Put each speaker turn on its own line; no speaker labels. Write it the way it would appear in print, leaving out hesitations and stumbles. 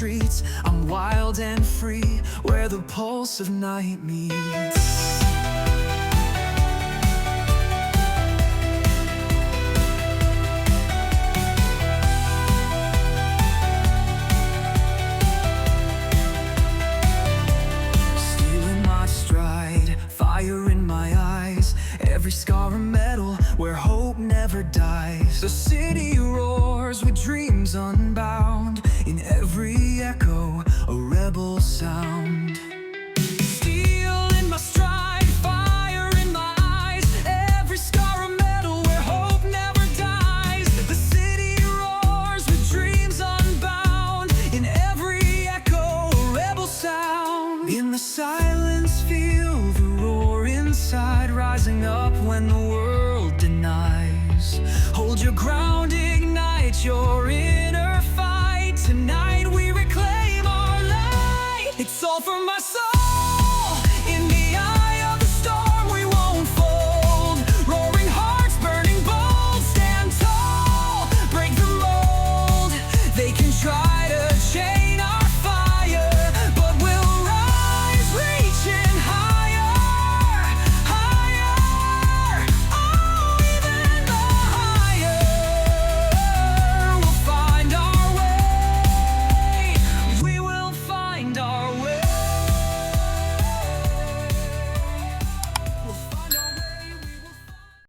streets. I'm wild and free, where the pulse of night meets. Fire in my eyes, every scar a medal where hope never dies. The city roars with dreams unbound, in every echo a rebel sound. Steel in my stride, fire in my eyes, every scar a medal where hope never dies. The city roars with dreams unbound, in every echo a rebel sound. In the silence feel the roar inside, rising up when the world denies. Hold your ground, ignite your